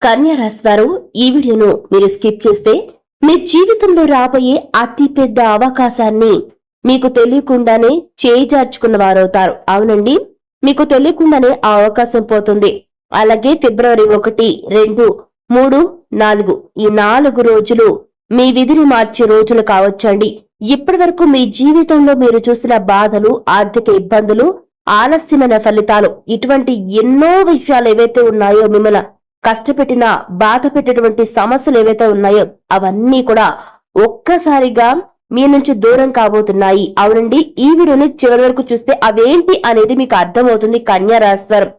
కన్యా రాశి వారు ఈ వీడియోను మీరు స్కిప్ చేస్తే మీ జీవితంలో రాబోయే అతి పెద్ద అవకాశాన్ని మీకు తెలియకుండానే చేజార్చుకున్న వారవుతారు. అవునండి, మీకు తెలియకుండానే ఆ అవకాశం పోతుంది. అలాగే ఫిబ్రవరి 1, 2, 3, 4 ఈ 4 రోజులు మీ విధిని మార్చే రోజులు కావచ్చండి. ఇప్పటి వరకు మీ జీవితంలో మీరు చూసిన బాధలు, ఆర్థిక ఇబ్బందులు, ఆలస్యమైన ఫలితాలు, ఇటువంటి ఎన్నో విషయాలు ఏవైతే ఉన్నాయో, మిమ్మల్ని కష్టపెట్టిన బాధ పెట్టేటువంటి సమస్యలు ఏవైతే ఉన్నాయో అవన్నీ కూడా ఒక్కసారిగా మీ నుంచి దూరం కాబోతున్నాయి. అవునండి, ఈ వీడియోని చివరి వరకు చూస్తే అవేంటి అనేది మీకు అర్థమవుతుంది కన్యా రాశి వారు.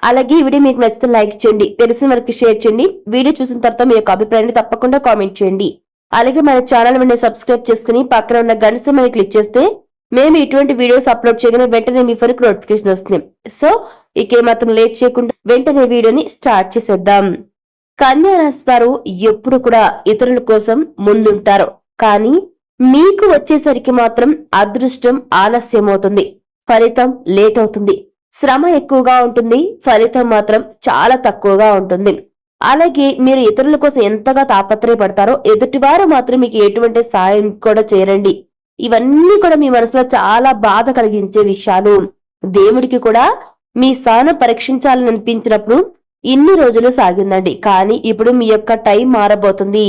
అలాగే ఈ వీడియో మీకు నచ్చితే లైక్ చేయండి, తెలిసిన వరకు షేర్ చేయండి. వీడియో చూసిన తర్వాత మీ యొక్క అభిప్రాయాన్ని తప్పకుండా కామెంట్ చేయండి. అలాగే మన ఛానల్ వెంటనే సబ్స్క్రైబ్ చేసుకుని పక్కన ఉన్న గంట సింబల్ని క్లిక్ చేస్తే మేము ఇటువంటి వీడియోస్ అప్లోడ్ చేయగానే వెంటనే మీ ఫోన్కి నోటిఫికేషన్ వస్తుంది. సో ఇకేమాత్రం లేట్ చేయకుండా వెంటనే వీడియోని స్టార్ట్ చేసేద్దాం. కన్యా రాశి వారు ఎప్పుడు కూడా ఇతరుల కోసం ముందుంటారు, కానీ మీకు వచ్చేసరికి మాత్రం అదృష్టం ఆలస్యం అవుతుంది, ఫలితం లేట్ అవుతుంది. శ్రమ ఎక్కువగా ఉంటుంది, ఫలితం మాత్రం చాలా తక్కువగా ఉంటుంది. అలాగే మీరు ఇతరుల కోసం ఎంతగా తాపత్రయపడతారో ఎదుటివారు మాత్రం మీకు ఎటువంటి సాయం కూడా చేయరండి. ఇవన్నీ కూడా మీ మనసులో చాలా బాధ కలిగించే విషయాలు. దేవుడికి కూడా మీ స్థానం పరీక్షించాలని అనిపించినప్పుడు ఇన్ని రోజులు సాగిందండి, కానీ ఇప్పుడు మీ యొక్క టైం మారబోతుంది,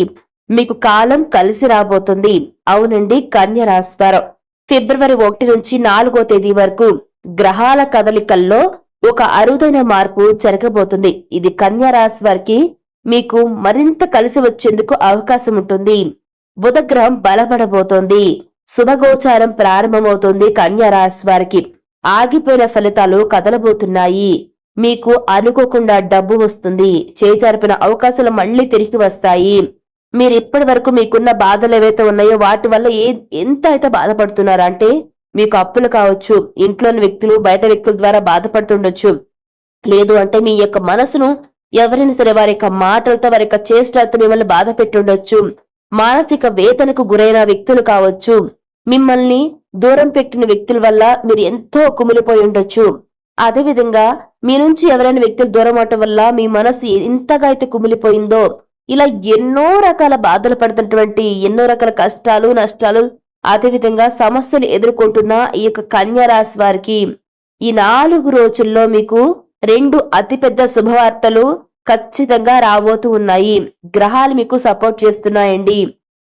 మీకు కాలం కలిసి రాబోతుంది. అవునండి, కన్యా రాశి వారు ఫిబ్రవరి 1 నుంచి 4వ తేదీ వరకు గ్రహాల కదలికల్లో ఒక అరుదైన మార్పు జరగబోతుంది. ఇది కన్యా రాశి వారికి మీకు మరింత కలిసి వచ్చేందుకు అవకాశం ఉంటుంది. బుధ గ్రహం బలపడబోతోంది, శుభగోచారం ప్రారంభమవుతుంది. కన్యా రాశి వారికి ఆగిపోయిన ఫలితాలు కదలబోతున్నాయి. మీకు అనుకోకుండా డబ్బు వస్తుంది, చేజారిపిన అవకాశాలు మళ్లీ తిరిగి వస్తాయి. మీరు ఇప్పటి వరకు మీకున్న బాధలు ఏవైతే ఉన్నాయో వాటి వల్ల ఎంత అయితే బాధపడుతున్నారో, అంటే మీకు అప్పులు కావచ్చు, ఇంట్లోని వ్యక్తులు బయట వ్యక్తుల ద్వారా బాధపడుతుండొచ్చు, లేదు అంటే మీ యొక్క మనసును ఎవరైనా సరే వారి యొక్క మాటలతో వారి యొక్క చేష్టలతో మిమ్మల్ని బాధ పెట్టుండొచ్చు, మానసిక వేదనకు గురైన వ్యక్తులు కావచ్చు, మిమ్మల్ని దూరం పెట్టిన వ్యక్తుల వల్ల మీరు ఎంతో కుమిలిపోయి ఉండొచ్చు. అదేవిధంగా మీ నుంచి ఎవరైనా వ్యక్తులు దూరం అవటం వల్ల మీ మనసు ఎంతగా అయితే కుమిలిపోయిందో, ఇలా ఎన్నో రకాల బాధలు పడుతున్నటువంటి, ఎన్నో రకాల కష్టాలు, నష్టాలు, అదేవిధంగా సమస్యలు ఎదుర్కొంటున్న ఈ యొక్క కన్యా రాశి వారికి ఈ 4 రోజుల్లో మీకు 2 అతిపెద్ద శుభవార్తలు ఖచ్చితంగా రాబోతూ ఉన్నాయి. గ్రహాలు మీకు సపోర్ట్ చేస్తున్నాయండి.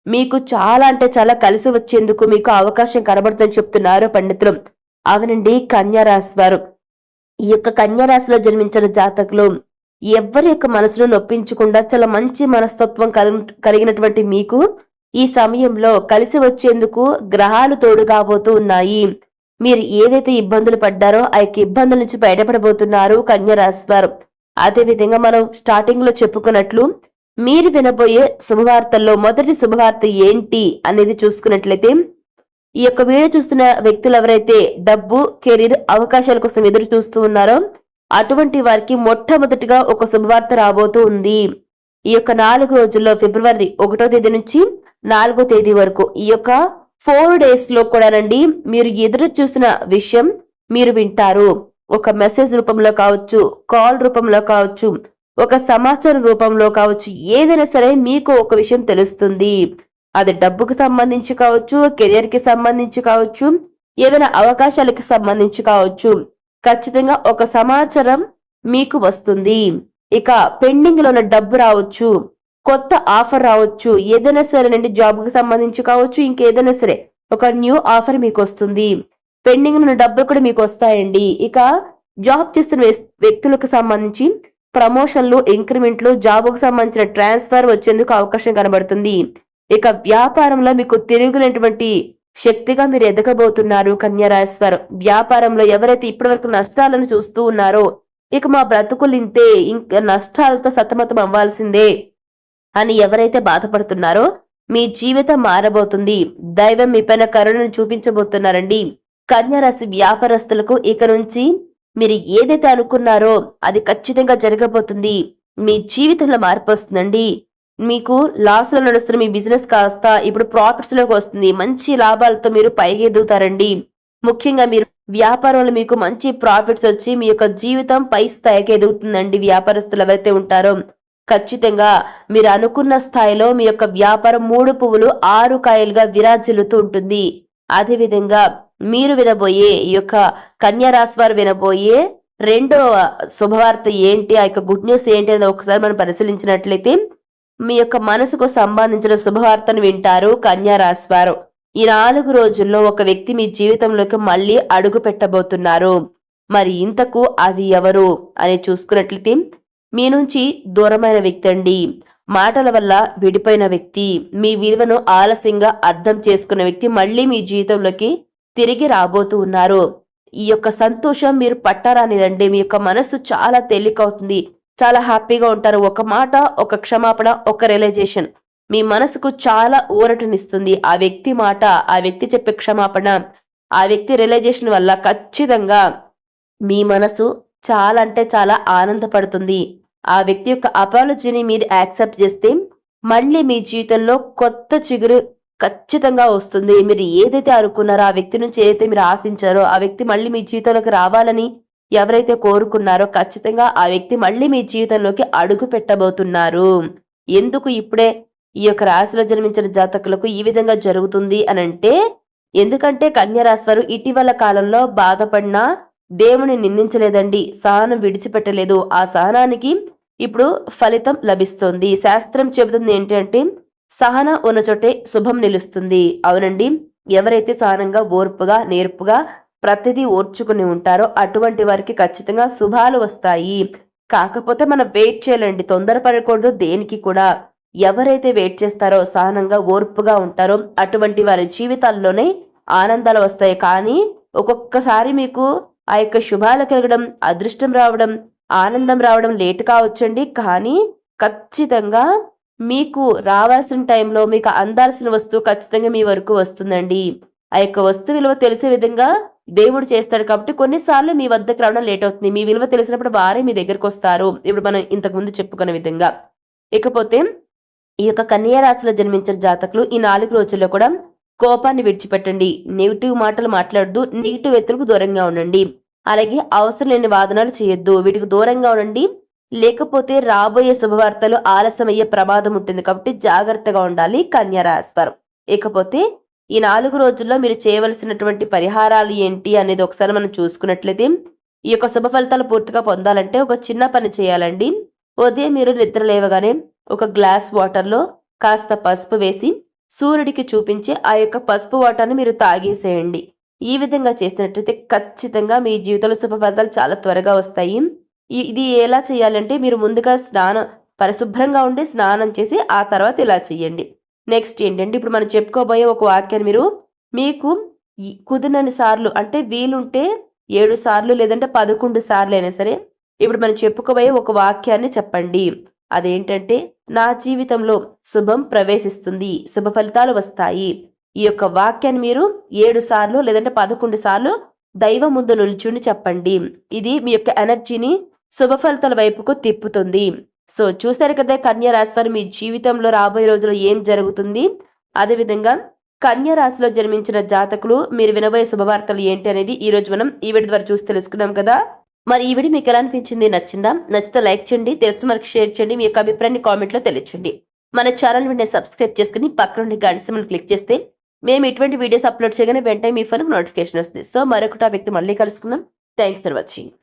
మీకు చాలా అంటే చాలా కలిసి వచ్చేందుకు మీకు అవకాశం కనబడుతుందని చెప్తున్నారు పండితులు. అవునండి, కన్యా రాశి వారు ఈ యొక్క కన్యా రాశిలో జన్మించిన జాతకులు ఎవరి యొక్క మనసును నొప్పించకుండా చాలా మంచి మనస్తత్వం కలిగినటువంటి మీకు ఈ సమయంలో కలిసి వచ్చేందుకు గ్రహాలు తోడు కాబోతూ ఉన్నాయి. మీరు ఏదైతే ఇబ్బందులు పడ్డారో ఆ యొక్క ఇబ్బందుల నుంచి బయటపడబోతున్నారు కన్యా రాశి వారు. అదేవిధంగా మనం స్టార్టింగ్ లో చెప్పుకున్నట్లు మీరు వినబోయే శుభవార్తల్లో మొదటి శుభవార్త ఏంటి అనేది చూసుకున్నట్లయితే, ఈ యొక్క వీడియో చూస్తున్న వ్యక్తులు ఎవరైతే డబ్బు, కెరీర్ అవకాశాల కోసం ఎదురు చూస్తూ ఉన్నారో అటువంటి వారికి మొట్టమొదటిగా ఒక శుభవార్త రాబోతూ ఉంది. ఈ యొక్క 4 రోజుల్లో ఫిబ్రవరి 1వ తేదీ నుంచి 4వ తేదీ వరకు ఈ యొక్క 4 డేస్ లో కూడానండి మీరు ఎదురు చూసిన విషయం మీరు వింటారు. ఒక మెసేజ్ రూపంలో కావచ్చు, కాల్ రూపంలో కావచ్చు, ఒక సమాచారం రూపంలో కావచ్చు, ఏదైనా సరే మీకు ఒక విషయం తెలుస్తుంది. అది డబ్బుకు సంబంధించి కావచ్చు, కెరియర్ కి సంబంధించి కావచ్చు, ఏదైనా అవకాశాలకు సంబంధించి కావచ్చు, ఖచ్చితంగా ఒక సమాచారం మీకు వస్తుంది. ఇక పెండింగ్ లో ఉన్న డబ్బు రావచ్చు, కొత్త ఆఫర్ రావచ్చు, ఏదైనా సరేనండి, జాబ్ కి సంబంధించి కావచ్చు, ఇంకేదైనా సరే ఒక న్యూ ఆఫర్ మీకు వస్తుంది. పెండింగ్ ఉన్న డబ్బులు కూడా మీకు వస్తాయండి. ఇక జాబ్ చేస్తున్న వ్యక్తులకు సంబంధించి ప్రమోషన్లు, ఇంక్రిమెంట్లు, జాబ్కు సంబంధించిన ట్రాన్స్ఫర్ వచ్చేందుకు అవకాశం కనబడుతుంది. ఇక వ్యాపారంలో మీకు తిరుగులేనటువంటి శక్తిగా మీరు ఎదగబోతున్నారు కన్యా రాశి వారు. వ్యాపారంలో ఎవరైతే ఇప్పటి వరకు నష్టాలను చూస్తూ ఉన్నారో, ఇక మా బ్రతుకులు ఇంతే, ఇంకా నష్టాలతో సతమతం అవ్వాల్సిందే అని ఎవరైతే బాధపడుతున్నారో మీ జీవితం మారబోతుంది. దైవం మీ పైన కరుణను చూపించబోతున్నారండి. కన్యా రాశి వ్యాపారస్తులకు ఇక నుంచి మీరు ఏదైతే అనుకున్నారో అది ఖచ్చితంగా జరగబోతుంది. మీ జీవితంలో మార్పు వస్తుందండి. మీకు లాస్ లో నడుస్తున్న మీ బిజినెస్ కాస్త ఇప్పుడు ప్రాఫిట్స్ లోకి వస్తుంది. మంచి లాభాలతో మీరు పైకి ఎదుగుతారండి. ముఖ్యంగా మీరు వ్యాపారంలో మీకు మంచి ప్రాఫిట్స్ వచ్చి మీ యొక్క జీవితం పై స్థాయికి ఎదుగుతుందండి. వ్యాపారస్తులు ఎవరైతే ఉంటారో ఖచ్చితంగా మీరు అనుకున్న స్థాయిలో మీ యొక్క వ్యాపారం 3 పువ్వులు 6 కాయలుగా విరాజిల్లుతూ ఉంటుంది. అదేవిధంగా మీరు వినబోయే ఈ యొక్క కన్యా రాశి వారు వినబోయే రెండో శుభవార్త ఏంటి, ఆ యొక్క గుడ్ న్యూస్ ఏంటి అనేది ఒకసారి మనం పరిశీలించినట్లయితే, మీ యొక్క మనసుకు సంబంధించిన శుభవార్తను వింటారు కన్యా రాశి వారు. ఈ 4 రోజుల్లో ఒక వ్యక్తి మీ జీవితంలోకి మళ్ళీ అడుగు పెట్టబోతున్నారు. మరి ఇంతకు అది ఎవరు అని చూసుకున్నట్లయితే, మీ నుంచి దూరమైన వ్యక్తి అండి. మాటల వల్ల విడిపోయిన వ్యక్తి, మీ విలువను ఆలస్యంగా అర్థం చేసుకున్న వ్యక్తి మళ్ళీ మీ జీవితంలోకి తిరిగి రాబోతూ ఉన్నారు. ఈ యొక్క సంతోషం మీరు పట్టారానిదండి. మీ యొక్క మనస్సు చాలా తేలికవుతుంది. చాలా హ్యాపీగా ఉంటారు. ఒక మాట, ఒక క్షమాపణ, ఒక రియలైజేషన్ మీ మనసుకు చాలా ఊరటనిస్తుంది. ఆ వ్యక్తి మాట, ఆ వ్యక్తి చెప్పే క్షమాపణ, ఆ వ్యక్తి రియలైజేషన్ వల్ల ఖచ్చితంగా మీ మనసు చాలా అంటే చాలా ఆనందపడుతుంది. ఆ వ్యక్తి యొక్క అపాలజీని మీరు యాక్సెప్ట్ చేస్తే మళ్ళీ మీ జీవితంలో కొత్త చిగురు ఖచ్చితంగా వస్తుంది. మీరు ఏదైతే అనుకున్నారో, ఆ వ్యక్తి నుంచి ఏదైతే మీరు ఆశించారో, ఆ వ్యక్తి మళ్ళీ మీ జీవితంలోకి రావాలని ఎవరైతే కోరుకున్నారో ఖచ్చితంగా ఆ వ్యక్తి మళ్ళీ మీ జీవితంలోకి అడుగు పెట్టబోతున్నారు. ఎందుకు ఇప్పుడే ఈ యొక్క రాశిలో జన్మించిన జాతకులకు ఈ విధంగా జరుగుతుంది అనంటే, ఎందుకంటే కన్యా రాశి వారు ఇటీవల కాలంలో బాధపడినా దేవుని నిందించలేదండి. సహనం విడిచిపెట్టలేదు. ఆ సహనానికి ఇప్పుడు ఫలితం లభిస్తుంది. శాస్త్రం చెబుతుంది ఏంటంటే, సహన ఉన్న చోటే శుభం నిలుస్తుంది. అవునండి, ఎవరైతే సహనంగా, ఓర్పుగా, నేర్పుగా ప్రతిదీ ఓర్చుకుని ఉంటారో అటువంటి వారికి ఖచ్చితంగా శుభాలు వస్తాయి. కాకపోతే మనం వెయిట్ చేయాలండి, తొందరపడకూడదు దేనికి కూడా. ఎవరైతే వెయిట్ చేస్తారో, సహనంగా, ఓర్పుగా ఉంటారో అటువంటి వారి జీవితాల్లోనే ఆనందాలు వస్తాయి. కానీ ఒక్కొక్కసారి మీకు ఆ యొక్క శుభాలు కలగడం, అదృష్టం రావడం, ఆనందం రావడం లేట్ కావచ్చండి. కానీ ఖచ్చితంగా మీకు రావాల్సిన టైంలో మీకు అందాల్సిన వస్తువు ఖచ్చితంగా మీ వరకు వస్తుందండి. ఆ యొక్క వస్తువు విలువ తెలిసే విధంగా దేవుడు చేస్తాడు. కాబట్టి కొన్నిసార్లు మీ వద్దకు రావడం లేట్ అవుతుంది. మీ విలువ తెలిసినప్పుడు వారే మీ దగ్గరకు వస్తారు. ఇప్పుడు మనం ఇంతకు ముందు చెప్పుకున్న విధంగా. ఇకపోతే ఈ యొక్క కన్యా రాశిలో జన్మించిన జాతకులు ఈ 4 రోజుల్లో కూడా కోపాన్ని విడిచిపెట్టండి. నెగిటివ్ మాటలు మాట్లాడద్దు. నెగిటివ్ వ్యక్తులకు దూరంగా ఉండండి. అలాగే అవసరం లేని వాదనలు చేయొద్దు. వీటికి దూరంగా ఉండండి. లేకపోతే రాబోయే శుభవార్తలు ఆలస్యమయ్యే ప్రమాదం ఉంటుంది. కాబట్టి జాగ్రత్తగా ఉండాలి కన్యా రాశి వారు. ఇకపోతే ఈ 4 రోజుల్లో మీరు చేయవలసినటువంటి పరిహారాలు ఏంటి అనేది ఒకసారి మనం చూసుకున్నట్లయితే, ఈ యొక్క శుభ ఫలితాలు పూర్తిగా పొందాలంటే ఒక చిన్న పని చేయాలండి. ఉదయం మీరు నిద్ర లేవగానే ఒక గ్లాస్ వాటర్లో కాస్త పసుపు వేసి సూర్యుడికి చూపించి ఆ యొక్క పసుపు వాటర్ని మీరు తాగేసేయండి. ఈ విధంగా చేసినట్లయితే ఖచ్చితంగా మీ జీవితంలో శుభ ఫలితాలు చాలా త్వరగా వస్తాయి. ఇది ఎలా చేయాలంటే, మీరు ముందుగా పరిశుభ్రంగా ఉండి స్నానం చేసి ఆ తర్వాత ఇలా చేయండి. నెక్స్ట్ ఏంటంటే, ఇప్పుడు మనం చెప్పుకోబోయే ఒక వాక్యాన్ని మీరు మీకు కుదిరినన్ని సార్లు, అంటే వీలుంటే 7 సార్లు లేదంటే 11 సార్లు అయినా సరే ఇప్పుడు మనం చెప్పుకోబోయే ఒక వాక్యాన్ని చెప్పండి. అదేంటంటే, నా జీవితంలో శుభం ప్రవేశిస్తుంది, శుభ ఫలితాలు వస్తాయి. ఈ యొక్క వాక్యాన్ని మీరు 7 సార్లు లేదంటే 11 సార్లు దైవం ముందు నిల్చుని చెప్పండి. ఇది మీ యొక్క ఎనర్జీని శుభ ఫలితాల వైపుకు తిప్పుతుంది. సో చూశారు కదా కన్యా రాశి వారు మీ జీవితంలో రాబోయే రోజుల్లో ఏం జరుగుతుంది. అదేవిధంగా కన్యా రాశిలో జన్మించిన జాతకులు మీరు వినబోయే శుభవార్తలు ఏంటి అనేది ఈ రోజు మనం ఈ వీడియో ద్వారా చూసి తెలుసుకున్నాం కదా. మరి ఈ వీడియో మీకు ఎలా అనిపించింది? నచ్చిందా? నచ్చితే లైక్ చేయండి, తెలిసిన మనకి షేర్ చేయండి, మీ యొక్క అభిప్రాయాన్ని కామెంట్లో తెలియచేయండి. మన ఛానల్ వెంటనే సబ్స్క్రైబ్ చేసుకుని పక్కనుండి గంట సింబల్ క్లిక్ చేస్తే మేము ఇటువంటి వీడియోస్ అప్లోడ్ చేయగానే వెంటనే మీ ఫోన్కి నోటిఫికేషన్ వస్తుంది. సో మరొక టాపిక్ మళ్ళీ కలుసుకుందాం. Thanks for watching.